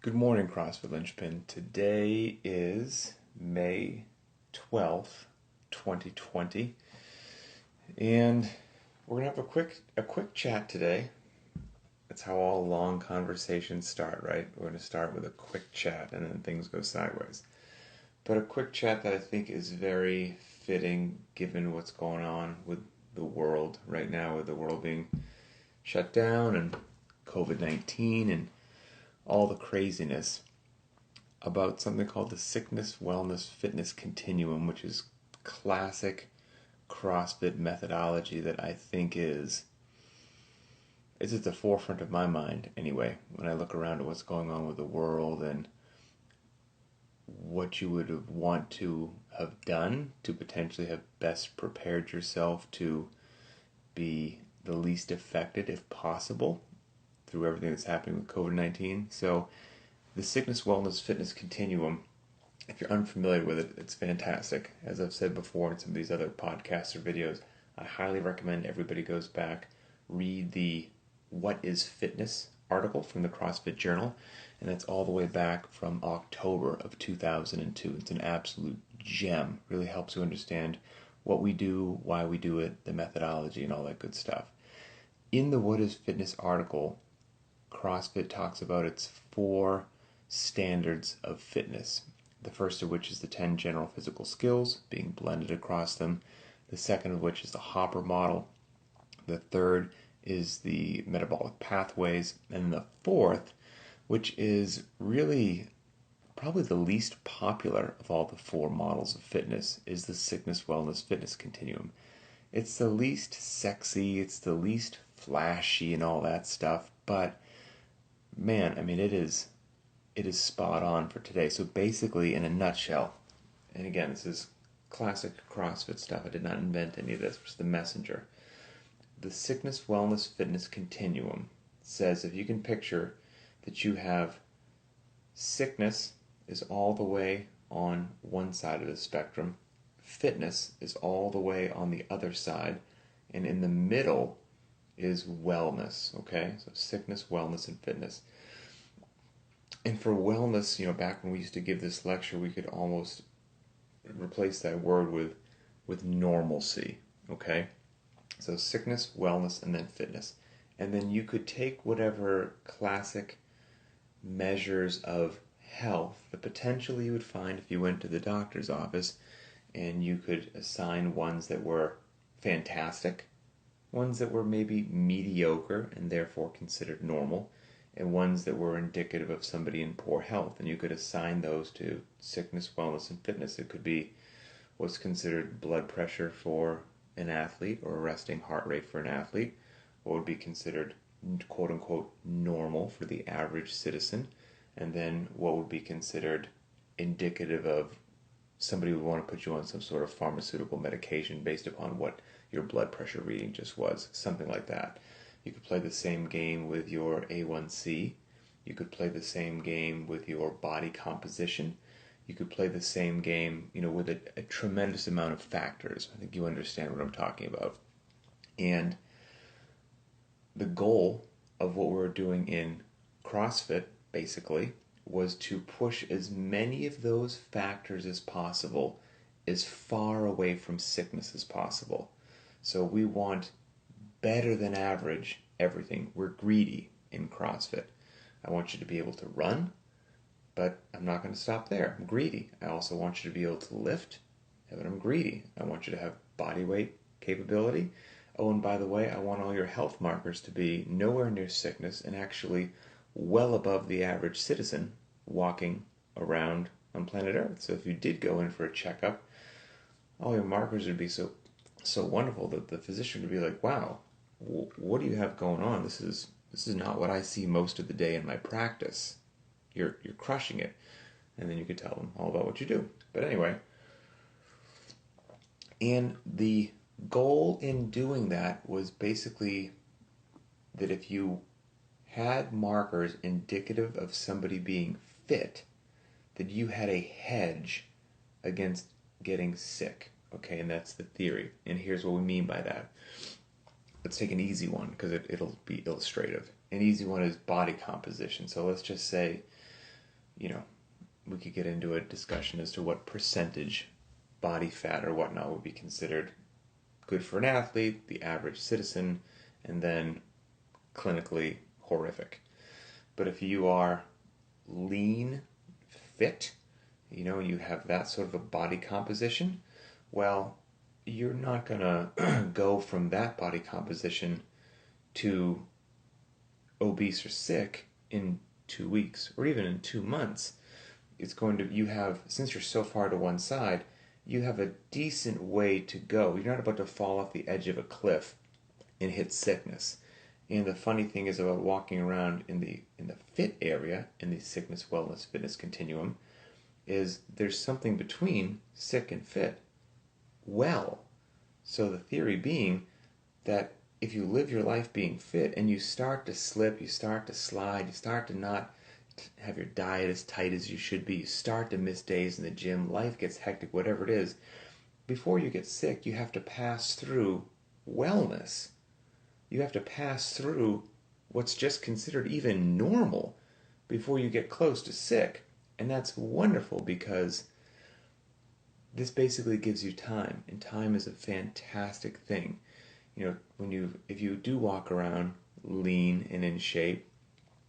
Good morning, CrossFit Linchpin. Today is May 12th, 2020, and we're gonna have a quick chat today. That's how all long conversations start, right? We're gonna start with a quick chat and then things go sideways. But a quick chat that I think is very fitting given what's going on with the world right now, with the world being shut down and COVID-19 and all the craziness, about something called the Sickness, Wellness, Fitness Continuum, which is classic CrossFit methodology that I think is at the forefront of my mind anyway, when I look around at what's going on with the world and what you would want to have done to potentially have best prepared yourself to be the least affected if possible through everything that's happening with COVID-19. So the Sickness, Wellness, Fitness Continuum, if you're unfamiliar with it, it's fantastic. As I've said before in some of these other podcasts or videos, I highly recommend everybody goes back, read the What is Fitness article from the CrossFit Journal, and that's all the way back from October of 2002. It's an absolute gem. Really helps you understand what we do, why we do it, the methodology, and all that good stuff. In the What is Fitness article, CrossFit talks about its 4 standards of fitness. The first of which is the 10 general physical skills being blended across them. The second of which is the Hopper model. The third is the metabolic pathways. And the fourth, which is really probably the least popular of all the 4 models of fitness, is the Sickness, Wellness, Fitness Continuum. It's the least sexy, it's the least flashy and all that stuff, but man, I mean, it is spot on for today. So basically, in a nutshell, and again, this is classic CrossFit stuff. I did not invent any of this. It's the messenger. The Sickness, Wellness, Fitness Continuum says if you can picture that you have sickness is all the way on one side of the spectrum, fitness is all the way on the other side, and in the middle is wellness, okay? So sickness, wellness, and fitness. And for wellness, back when we used to give this lecture, we could almost replace that word with normalcy, okay? So sickness, wellness, and then fitness. And then you could take whatever classic measures of health that potentially you would find if you went to the doctor's office, and you could assign ones that were fantastic, ones that were maybe mediocre and therefore considered normal, and ones that were indicative of somebody in poor health. And you could assign those to sickness, wellness, and fitness. It could be what's considered blood pressure for an athlete or a resting heart rate for an athlete, what would be considered quote-unquote normal for the average citizen, and then what would be considered indicative of somebody would want to put you on some sort of pharmaceutical medication based upon what your blood pressure reading just was, something like that. You could play the same game with your A1C. You could play the same game with your body composition. You could play the same game, with a tremendous amount of factors. I think you understand what I'm talking about. And the goal of what we're doing in CrossFit, basically, was to push as many of those factors as possible as far away from sickness as possible. So we want better than average everything. We're greedy in CrossFit. I want you to be able to run, but I'm not going to stop there. I'm greedy. I also want you to be able to lift, but I'm greedy. I want you to have body weight capability. Oh, and by the way, I want all your health markers to be nowhere near sickness and actually well above the average citizen walking around on planet Earth. So if you did go in for a checkup, all your markers would be so wonderful that the physician would be like, wow, what do you have going on? This is not what I see most of the day in my practice. You're crushing it. And then you could tell them all about what you do. But anyway, and the goal in doing that was basically that if you had markers indicative of somebody being fit, that you had a hedge against getting sick. Okay, and that's the theory. And here's what we mean by that. Let's take an easy one because it'll be illustrative. An easy one is body composition. So let's just say we could get into a discussion as to what percentage body fat or whatnot would be considered good for an athlete, the average citizen, and then clinically horrific. But if you are lean, fit, you have that sort of a body composition, well, you're not going to go from that body composition to obese or sick in 2 weeks or even in 2 months. Since you're so far to one side, you have a decent way to go. You're not about to fall off the edge of a cliff and hit sickness. And the funny thing is about walking around in the fit area, in the sickness, wellness, fitness continuum, is there's something between sick and fit. Well, so the theory being that if you live your life being fit and you start to slip, you start to slide, you start to not have your diet as tight as you should be, you start to miss days in the gym, life gets hectic, whatever it is, before you get sick, you have to pass through wellness. You have to pass through what's just considered even normal before you get close to sick. And that's wonderful because this basically gives you time, and time is a fantastic thing. If you do walk around lean and in shape,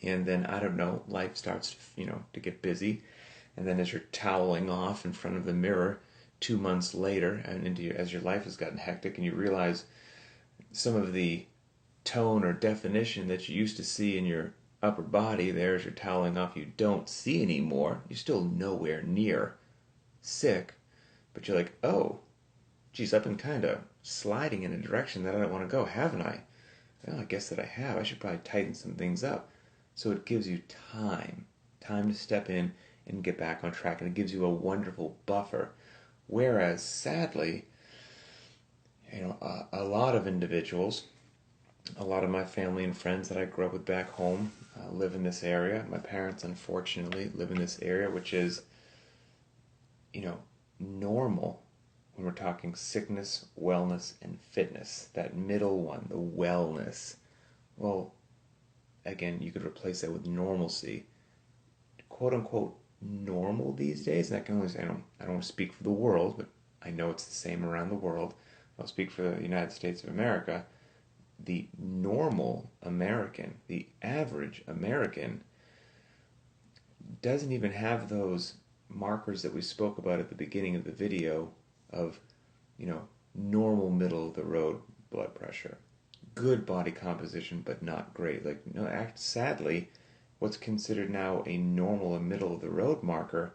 and then, I don't know, life starts, to get busy, and then as you're toweling off in front of the mirror 2 months later, and as your life has gotten hectic, and you realize some of the tone or definition that you used to see in your upper body there as you're toweling off, you don't see anymore. You're still nowhere near sick, but you're like, oh, geez, I've been kind of sliding in a direction that I don't want to go, haven't I? Well, I guess that I have. I should probably tighten some things up. So it gives you time to step in and get back on track, and it gives you a wonderful buffer. Whereas, sadly, a lot of individuals, a lot of my family and friends that I grew up with back home live in this area. My parents, unfortunately, live in this area, which is, normal when we're talking sickness, wellness, and fitness. That middle one, the wellness. Well, again, you could replace that with normalcy. Quote unquote normal these days, and I can only say, I don't want to speak for the world, but I know it's the same around the world. I'll speak for the United States of America. The normal American, the average American, doesn't even have those markers that we spoke about at the beginning of the video of, normal middle of the road blood pressure. Good body composition, but not great. Sadly, what's considered now a normal and middle of the road marker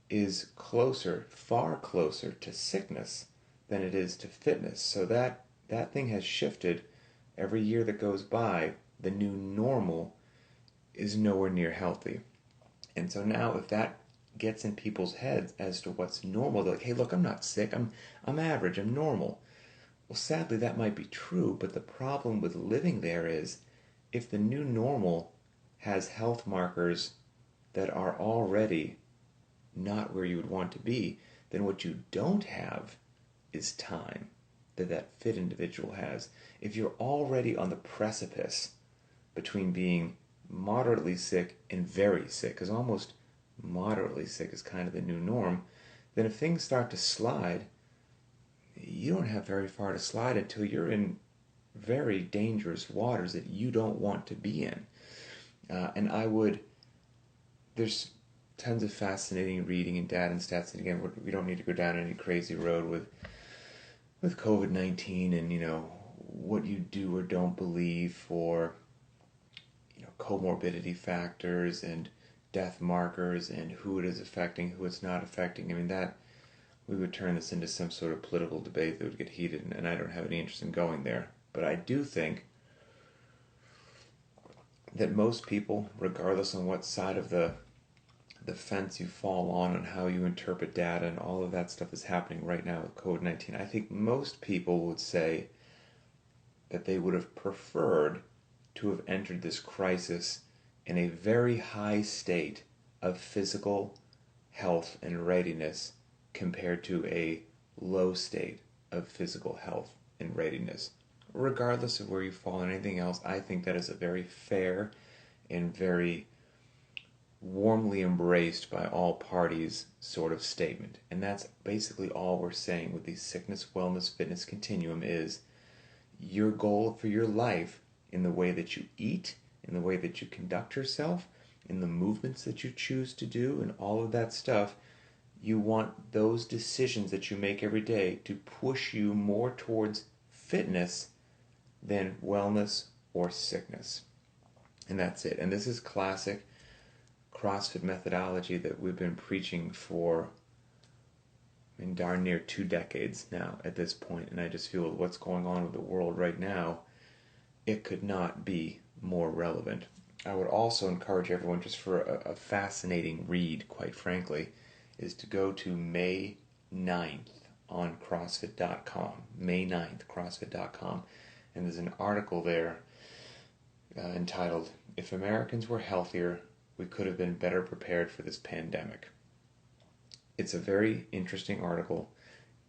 is far closer to sickness than it is to fitness. So that thing has shifted. Every year that goes by, the new normal is nowhere near healthy. And so now if that gets in people's heads as to what's normal, they're like, hey, look, I'm not sick, I'm average, I'm normal. Well, sadly, that might be true, but the problem with living there is if the new normal has health markers that are already not where you would want to be, then what you don't have is time that fit individual has. If you're already on the precipice between being moderately sick and very sick, because almost moderately sick is kind of the new norm, then if things start to slide, you don't have very far to slide until you're in very dangerous waters that you don't want to be in. There's tons of fascinating reading and data and stats, and again, we don't need to go down any crazy road with COVID-19 and, what you do or don't believe for, comorbidity factors and death markers and who it is affecting, who it's not affecting. I mean, that we would turn this into some sort of political debate that would get heated, and I don't have any interest in going there. But I do think that most people, regardless on what side of the fence you fall on and how you interpret data and all of that stuff is happening right now with COVID-19, I think most people would say that they would have preferred to have entered this crisis in a very high state of physical health and readiness compared to a low state of physical health and readiness. Regardless of where you fall on anything else, I think that is a very fair and very warmly embraced by all parties sort of statement. And that's basically all we're saying with the sickness, wellness, fitness continuum is your goal for your life in the way that you eat, in the way that you conduct yourself, in the movements that you choose to do, and all of that stuff. You want those decisions that you make every day to push you more towards fitness than wellness or sickness. And that's it. And this is classic CrossFit methodology that we've been preaching for, darn near 2 decades now at this point. And I just feel what's going on with the world right now, it could not be more relevant. I would also encourage everyone, just for a fascinating read, quite frankly, is to go to May 9th on CrossFit.com. May 9th, CrossFit.com. And there's an article there entitled, "If Americans Were Healthier, We Could Have Been Better Prepared for This Pandemic." It's a very interesting article,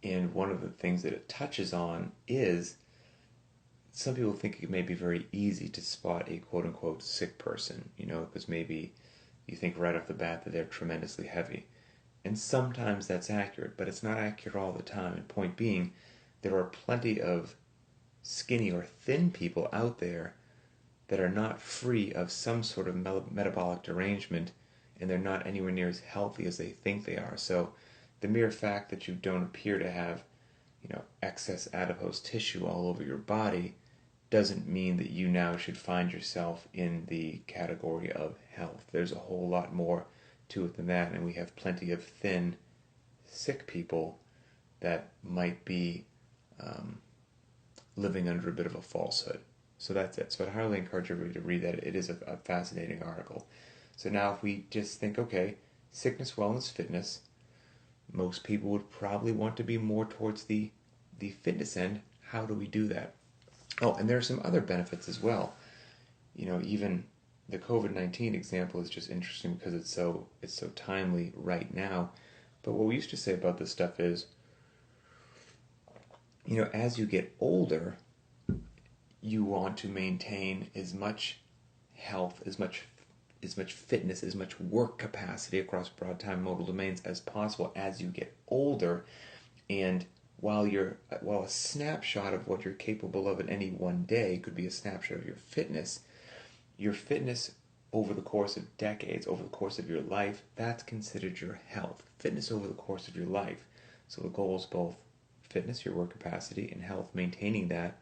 and one of the things that it touches on is some people think it may be very easy to spot a quote-unquote sick person, because maybe you think right off the bat that they're tremendously heavy. And sometimes that's accurate, but it's not accurate all the time. And point being, there are plenty of skinny or thin people out there that are not free of some sort of metabolic derangement, and they're not anywhere near as healthy as they think they are. So the mere fact that you don't appear to have, excess adipose tissue all over your body doesn't mean that you now should find yourself in the category of health. There's a whole lot more to it than that, and we have plenty of thin, sick people that might be living under a bit of a falsehood. So that's it. So I'd highly encourage everybody to read that. It is a fascinating article. So now if we just think, okay, sickness, wellness, fitness, most people would probably want to be more towards the fitness end. How do we do that? Oh, and there are some other benefits as well. Even the COVID-19 example is just interesting because it's so timely right now. But what we used to say about this stuff is, as you get older, you want to maintain as much health, as much fitness, as much work capacity across broad time modal domains as possible as you get older. And while a snapshot of what you're capable of in any one day could be a snapshot of your fitness over the course of decades, over the course of your life, that's considered your health. Fitness over the course of your life. So the goal is both fitness, your work capacity, and health, maintaining that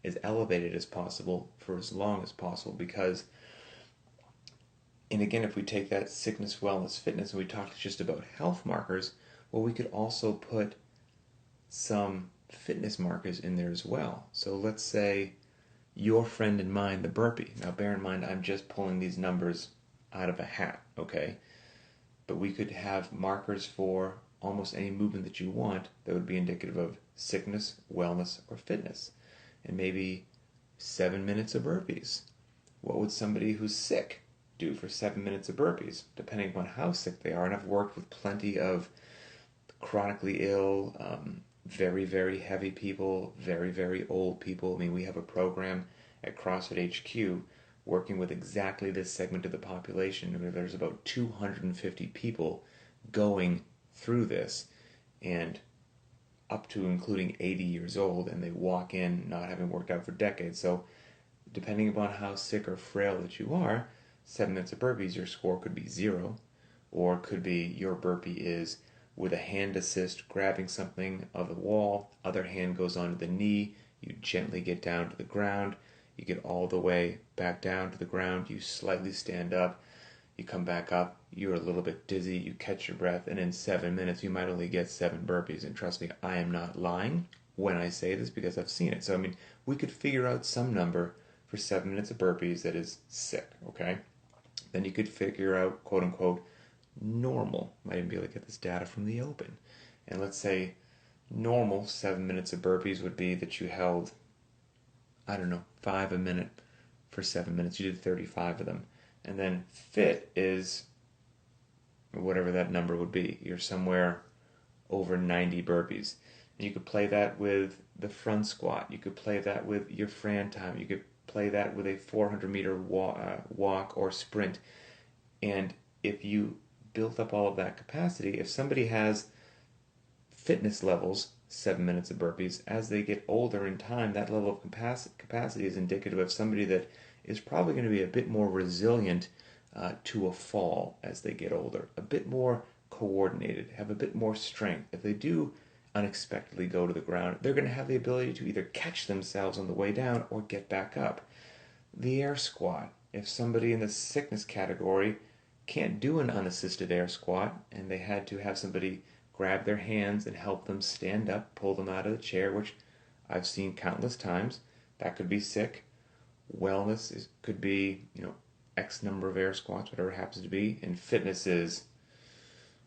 as elevated as possible for as long as possible. Because, and again, if we take that sickness, wellness, fitness, and we talk just about health markers, well, we could also put some fitness markers in there as well. So let's say your friend and mine, the burpee. Now bear in mind, I'm just pulling these numbers out of a hat, okay? But we could have markers for almost any movement that you want that would be indicative of sickness, wellness, or fitness. And maybe 7 minutes of burpees. What would somebody who's sick do for 7 minutes of burpees, depending on how sick they are? And I've worked with plenty of chronically ill, very, very heavy people, very, very old people. We have a program at CrossFit HQ working with exactly this segment of the population. There's about 250 people going through this, and up to including 80 years old, and they walk in not having worked out for decades. So depending upon how sick or frail that you are, 7 minutes of burpees, your score could be 0, or could be your burpee is with a hand assist, grabbing something of the wall, other hand goes onto the knee, you gently get down to the ground, you get all the way back down to the ground, you slightly stand up, you come back up, you're a little bit dizzy, you catch your breath, and in 7 minutes you might only get 7 burpees. And trust me, I am not lying when I say this because I've seen it. So we could figure out some number for 7 minutes of burpees that is sick, okay? Then you could figure out, quote unquote, normal. Might even be able to get this data from the open. And let's say normal 7 minutes of burpees would be that you held, 5 a minute for 7 minutes. You did 35 of them. And then fit is whatever that number would be. You're somewhere over 90 burpees. And you could play that with the front squat. You could play that with your Fran time. You could play that with a 400-meter walk or sprint. And if you built up all of that capacity, if somebody has fitness levels, 7 minutes of burpees, as they get older in time, that level of capacity is indicative of somebody that is probably going to be a bit more resilient to a fall as they get older, a bit more coordinated, have a bit more strength. If they do unexpectedly go to the ground, they're going to have the ability to either catch themselves on the way down or get back up. The air squat. If somebody in the sickness category can't do an unassisted air squat and they had to have somebody grab their hands and help them stand up, pull them out of the chair, which I've seen countless times, that could be sick. Wellness could be, X number of air squats, whatever it happens to be. And fitness is,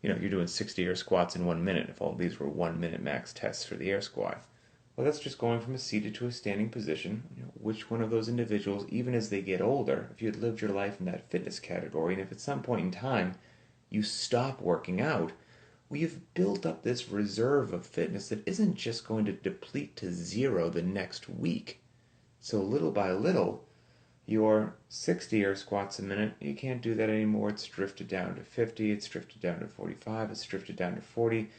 you're doing 60 air squats in 1 minute if all these were 1 minute max tests for the air squat. Well, that's just going from a seated to a standing position. Which one of those individuals, even as they get older, if you had lived your life in that fitness category, and if at some point in time you stop working out, well, you've built up this reserve of fitness that isn't just going to deplete to zero the next week. So little by little, your 60 air squats a minute, you can't do that anymore. It's drifted down to 50, it's drifted down to 45, it's drifted down to 40.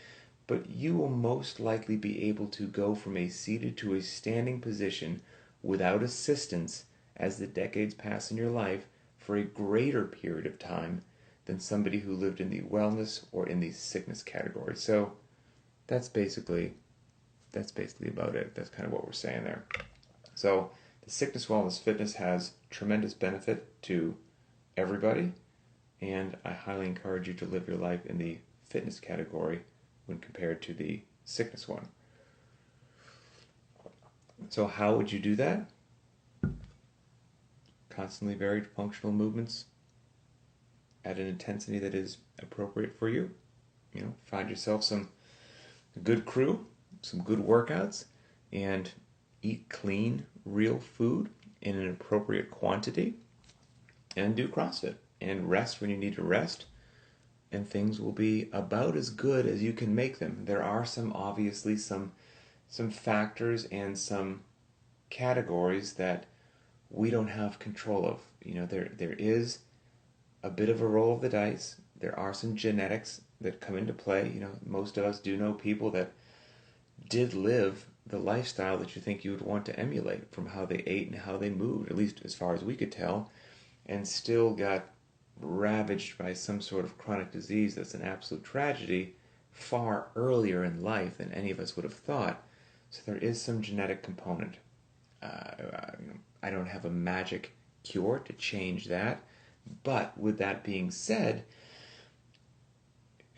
But you will most likely be able to go from a seated to a standing position without assistance as the decades pass in your life for a greater period of time than somebody who lived in the wellness or in the sickness category. So that's basically about it. That's kind of what we're saying there. So the sickness, wellness, fitness has tremendous benefit to everybody, and I highly encourage you to live your life in the fitness category when compared to the sickness one. So how would you do that? Constantly varied functional movements at an intensity that is appropriate for you. Find yourself some good crew, some good workouts, and eat clean, real food in an appropriate quantity, and do CrossFit, and rest when you need to rest, and things will be about as good as you can make them. There are obviously some factors and some categories that we don't have control of. There is a bit of a roll of the dice. There are some genetics that come into play. Most of us do know people that did live the lifestyle that you think you would want to emulate, from how they ate and how they moved, at least as far as we could tell, and still got ravaged by some sort of chronic disease that's an absolute tragedy far earlier in life than any of us would have thought. So there is some genetic component. I don't have a magic cure to change that. But with that being said,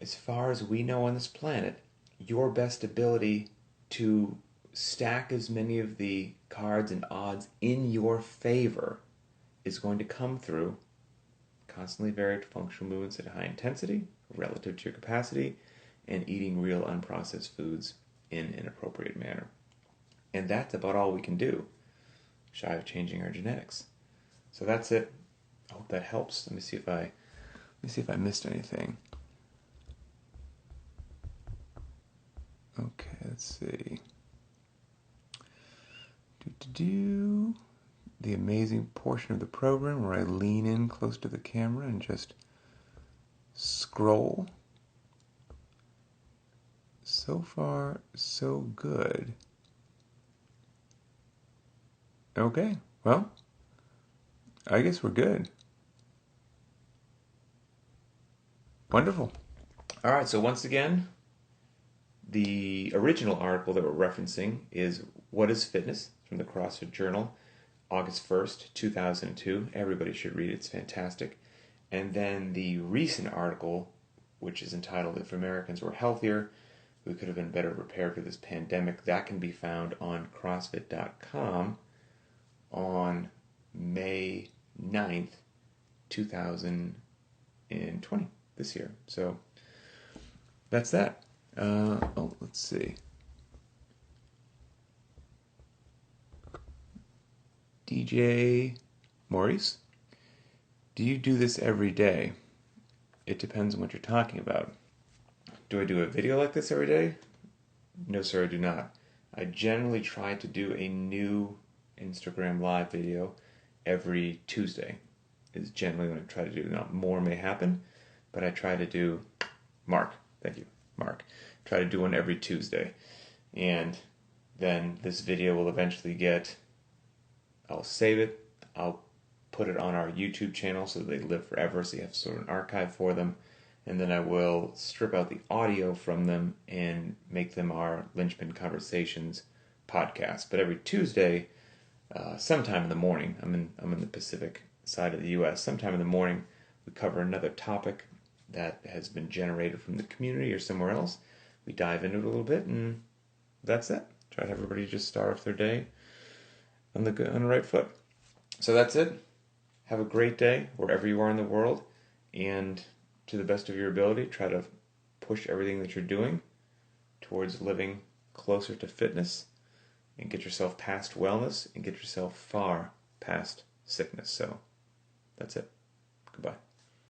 as far as we know on this planet, your best ability to stack as many of the cards and odds in your favor is going to come through constantly varied functional movements at high intensity relative to your capacity, and eating real unprocessed foods in an appropriate manner. And that's about all we can do, shy of changing our genetics. So that's it. I hope that helps. Let me see if I missed anything. Okay, let's see. The amazing portion of the program where I lean in close to the camera and just scroll. So far, so good. Okay, well, I guess we're good. Wonderful. All right, so once again, the original article that we're referencing is What is Fitness? From the CrossFit Journal, August 1st, 2002. Everybody should read it. It's fantastic. And then the recent article, which is entitled If Americans Were Healthier, We Could Have Been Better Prepared for This Pandemic. That can be found on CrossFit.com on May 9th, 2020, this year. So that's that. Let's see. DJ Maurice, do you do this every day? It depends on what you're talking about. Do I do a video like this every day? No, sir, I do not. I generally try to do a new Instagram live video every Tuesday. Is generally what I try to do. Now, more may happen, but I try to do, Mark, thank you, Mark, try to do one every Tuesday. And then this video will eventually I'll save it, I'll put it on our YouTube channel so they live forever, so you have sort of an archive for them. And then I will strip out the audio from them and make them our Linchpin Conversations podcast. But every Tuesday, sometime in the morning, I'm in the Pacific side of the U.S., sometime in the morning, we cover another topic that has been generated from the community or somewhere else. We dive into it a little bit, and that's it. Try to have everybody just start off their day on the right foot. So that's it. Have a great day wherever you are in the world, and to the best of your ability, try to push everything that you're doing towards living closer to fitness and get yourself past wellness and get yourself far past sickness. So that's it. Goodbye.